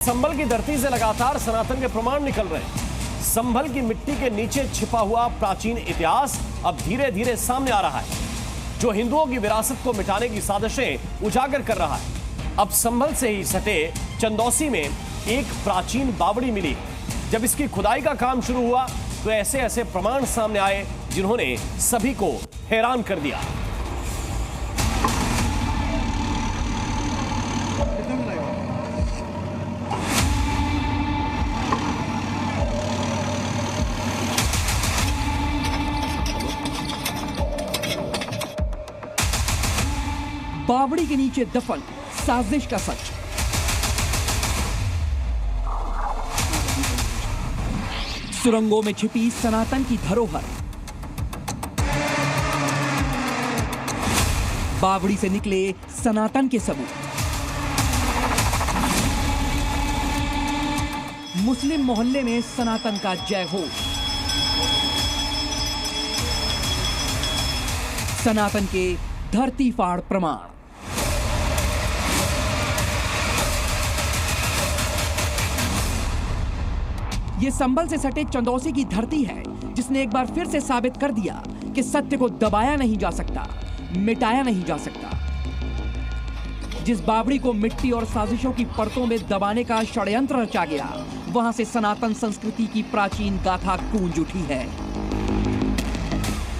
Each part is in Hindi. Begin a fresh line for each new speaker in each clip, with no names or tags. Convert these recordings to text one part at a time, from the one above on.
संभल की धरती से लगातार सनातन के प्रमाण निकल रहे हैं। संभल की मिट्टी के नीचे छिपा हुआ प्राचीन इतिहास अब धीरे धीरे सामने आ रहा है, जो हिंदुओं की विरासत को मिटाने की साजिशें उजागर कर रहा है। अब संभल से ही सटे चंदौसी में एक प्राचीन बावड़ी मिली। जब इसकी खुदाई का काम शुरू हुआ तो ऐसे ऐसे प्रमाण सामने आए जिन्होंने सभी को हैरान कर दिया।
बावड़ी के नीचे दफन साजिश का सच। सुरंगों में छिपी सनातन की धरोहर। बावड़ी से निकले सनातन के सबूत। मुस्लिम मोहल्ले में सनातन का जय घोष। सनातन के धरती फाड़ प्रमाण। ये संभल से सटे चंदौसी की धरती है, जिसने एक बार फिर से साबित कर दिया कि सत्य को दबाया नहीं जा सकता, मिटाया नहीं जा सकता। जिस बावड़ी को मिट्टी और साजिशों की परतों में दबाने का षड्यंत्र रचा गया, वहां से सनातन संस्कृति की प्राचीन गाथा गूंज उठी है।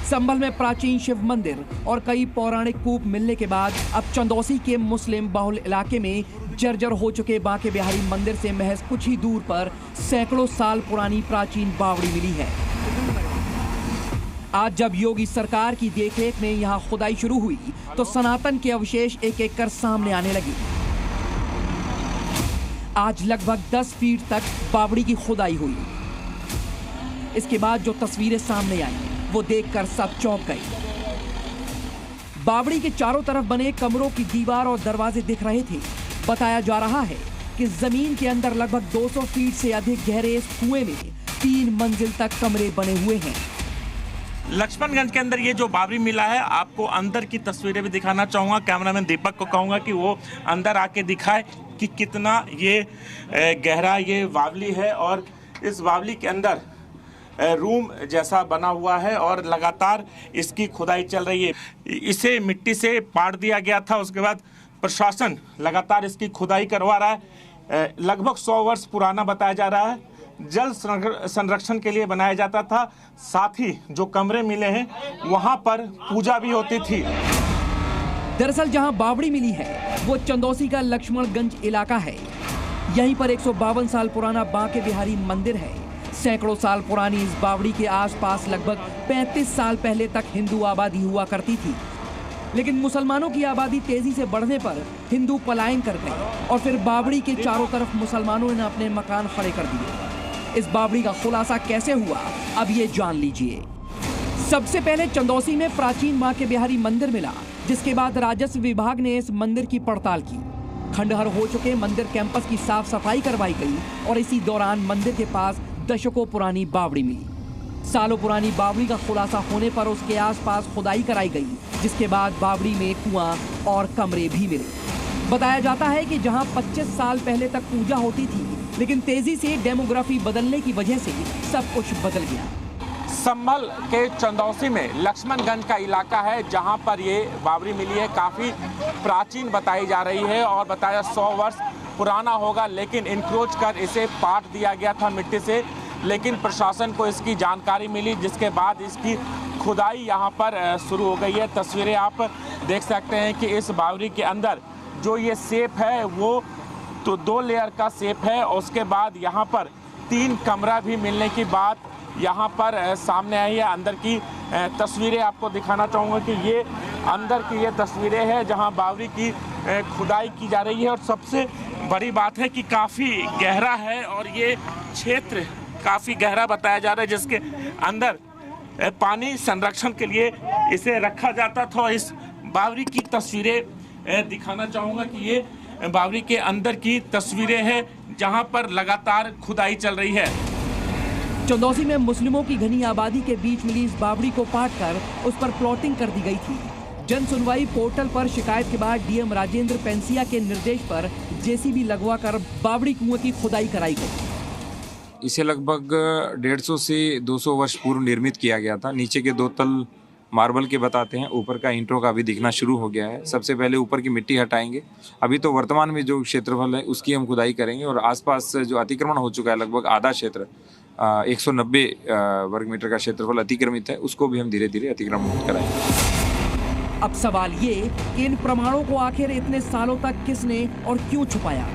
संभल में प्राचीन शिव मंदिर और कई पौराणिक कूप मिलने के बाद अब चंदौसी के मुस्लिम बहुल इलाके में जर्जर हो चुके बांके बिहारी मंदिर से महज कुछ ही दूर पर सैकड़ों साल पुरानी प्राचीन बावड़ी मिली है। आज जब योगी सरकार की देखरेख में यहां खुदाई शुरू हुई तो सनातन के अवशेष एक एक कर सामने आने लगे। आज लगभग 10 फीट तक बावड़ी की खुदाई हुई। इसके बाद जो तस्वीरें सामने आई वो देखकर सब चौंक गए। बावड़ी के चारों तरफ बने कमरों की दीवार और दरवाजे दिख रहे थे। बताया जा रहा है कि जमीन के अंदर लगभग 200 फीट से अधिक गहरे इस कुएं में 3 मंजिल तक कमरे बने हुए हैं।
लक्ष्मणगंज के अंदर ये जो बावड़ी मिला है, आपको अंदर की तस्वीरें भी दिखाना चाहूँगा। कैमरामैन दीपक को कहूँगा कि वो अंदर आके दिखाए कि कितना ये गहरा ये बावड़ी है और इस बावड़ी के अंदर रूम जैसा बना हुआ है और लगातार इसकी खुदाई चल रही है। इसे मिट्टी से पाट दिया गया था, उसके बाद प्रशासन लगातार इसकी खुदाई करवा रहा है। लगभग 100 वर्ष पुराना बताया जा रहा है। जल संरक्षण के लिए बनाया जाता था। साथ ही जो कमरे मिले हैं वहां पर पूजा भी होती थी।
दरअसल जहां बावड़ी मिली है वो चंदौसी का लक्ष्मणगंज इलाका है। यहीं पर 152 साल पुराना बांके बिहारी मंदिर है। सैकड़ों साल पुरानी इस बावड़ी के आसपास लगभग 35 साल पहले तक हिंदू आबादी हुआ करती थी, लेकिन मुसलमानों की आबादी तेजी से बढ़ने पर हिंदू पलायन कर गए और फिर बावड़ी के चारों तरफ मुसलमानों ने अपने मकान खड़े कर दिए। इस बावड़ी का खुलासा कैसे हुआ, अब ये जान लीजिए। सबसे पहले चंदौसी में प्राचीन बांके बिहारी मंदिर मिला, जिसके बाद राजस्व विभाग ने इस मंदिर की पड़ताल की। खंडहर हो चुके मंदिर कैंपस की साफ सफाई करवाई गई और इसी दौरान मंदिर के पास दशकों पुरानी बावड़ी मिली। सालों पुरानी बावड़ी का खुलासा होने पर उसके आसपास खुदाई कराई गई, जिसके बाद बावड़ी में कुआं और कमरे भी मिले। बताया जाता है कि जहां 25 साल पहले तक पूजा होती थी, लेकिन तेजी से डेमोग्राफी बदलने की वजह से सब कुछ बदल गया।
संभल के चंदौसी में लक्ष्मणगंज का इलाका है जहां पर ये बावड़ी मिली है। काफ़ी प्राचीन बताई जा रही है और बताया 100 वर्ष पुराना होगा, लेकिन इंक्रोच कर इसे पाट दिया गया था मिट्टी से। लेकिन प्रशासन को इसकी जानकारी मिली, जिसके बाद इसकी खुदाई यहाँ पर शुरू हो गई है। तस्वीरें आप देख सकते हैं कि इस बावड़ी के अंदर जो ये शेप है वो तो 2 लेयर का शेप है। उसके बाद यहाँ पर 3 कमरा भी मिलने की बात यहाँ पर सामने आई है। अंदर की तस्वीरें आपको दिखाना चाहूँगा कि ये अंदर की ये तस्वीरें हैं जहाँ बावड़ी की खुदाई की जा रही है। और सबसे बड़ी बात है कि काफ़ी गहरा है और ये क्षेत्र काफ़ी गहरा बताया जा रहा है, जिसके अंदर पानी संरक्षण के लिए इसे रखा जाता था। इस बावड़ी की तस्वीरें दिखाना चाहूँगा कि ये बावड़ी के अंदर की तस्वीरें हैं जहाँ पर लगातार खुदाई चल रही है।
चंदौसी में मुस्लिमों की घनी आबादी के बीच मिली इस बावड़ी को पाटकर उस पर प्लॉटिंग कर दी गई थी। जन सुनवाई पोर्टल पर शिकायत के बाद डीएम राजेंद्र पेंसिया के निर्देश पर जेसीबी लगवाकर बावड़ी कुएं की खुदाई कराई गई।
इसे लगभग 150 से 200 वर्ष पूर्व निर्मित किया गया था। नीचे के 2 तल मार्बल के बताते हैं, ऊपर का ईंटों का भी दिखना शुरू हो गया है। सबसे पहले ऊपर की मिट्टी हटाएंगे। अभी तो वर्तमान में जो क्षेत्रफल है उसकी हम खुदाई करेंगे और आसपास जो अतिक्रमण हो चुका है, लगभग आधा क्षेत्र 190 वर्ग मीटर का क्षेत्रफल अतिक्रमित है, उसको भी हम धीरे धीरे अतिक्रमण मुक्त कराएंगे।
अब सवाल ये कि इन प्रमाणों को आखिर इतने सालों तक किसने और क्यों छुपाया।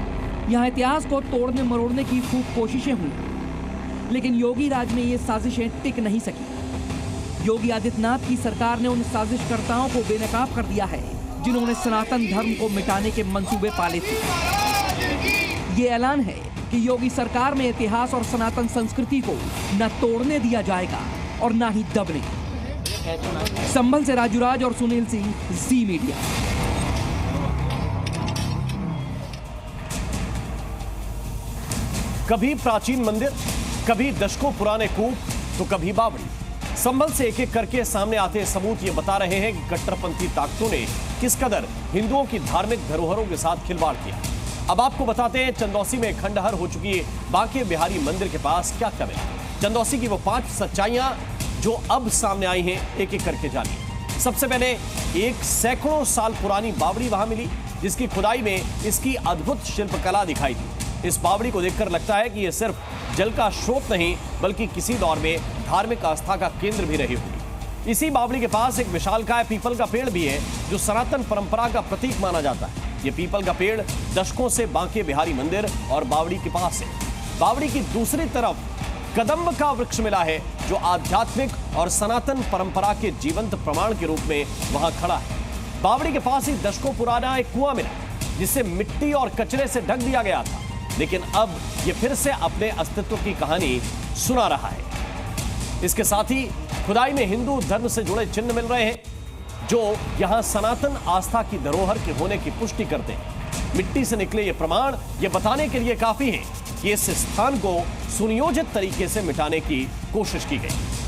यहाँ इतिहास को तोड़ने मरोड़ने की खूब कोशिशें हुई, लेकिन योगी राज में ये साजिशें टिक नहीं सकी। योगी आदित्यनाथ की सरकार ने उन साजिशकर्ताओं को बेनकाब कर दिया है जिन्होंने सनातन धर्म को मिटाने के मंसूबे पाले थे। ये ऐलान है कि योगी सरकार में इतिहास और सनातन संस्कृति को न तोड़ने दिया जाएगा और न ही दबने। संभल से राजू राज और सुनील सिंह, जी मीडिया।
कभी प्राचीन मंदिर, कभी दशकों पुराने कूप, तो कभी बावड़ी। संभल से एक एक करके सामने आते सबूत ये बता रहे हैं कि कट्टरपंथी ताकतों ने किस कदर हिंदुओं की धार्मिक धरोहरों के साथ खिलवाड़ किया। अब आपको बताते हैं चंदौसी में खंडहर हो चुकी बांके बिहारी मंदिर के पास क्या क्या मिला। चंदौसी की वो 5 सच्चाइयां जो अब सामने आई हैं, एक एक करके जानिए। सबसे पहले एक सैकड़ों साल पुरानी बावड़ी वहां मिली, जिसकी खुदाई में इसकी अद्भुत शिल्पकला दिखाई दी। इस बावड़ी को देखकर लगता है कि यह सिर्फ जल का स्रोत नहीं बल्कि किसी दौर में धार्मिक आस्था का केंद्र भी रही होगी। इसी बावड़ी के पास एक विशालकाय पीपल का पेड़ भी है जो सनातन परंपरा का प्रतीक माना जाता है। ये पीपल का पेड़ दशकों से बांके बिहारी मंदिर और बावड़ी के पास है। बावड़ी की दूसरी तरफ कदम्ब का वृक्ष मिला है जो आध्यात्मिक और सनातन परंपरा के जीवंत प्रमाण के रूप में वहां खड़ा है। बावड़ी के पास ही दशकों पुराना एक कुआं मिला जिसे मिट्टी और कचरे से ढक दिया गया था, लेकिन अब ये फिर से अपने अस्तित्व की कहानी सुना रहा है। इसके साथ ही खुदाई में हिंदू धर्म से जुड़े चिन्ह मिल रहे हैं जो यहां सनातन आस्था की धरोहर के होने की पुष्टि करते हैं। मिट्टी से निकले ये प्रमाण ये बताने के लिए काफी है कि इस स्थान को सुनियोजित तरीके से मिटाने की कोशिश की गई।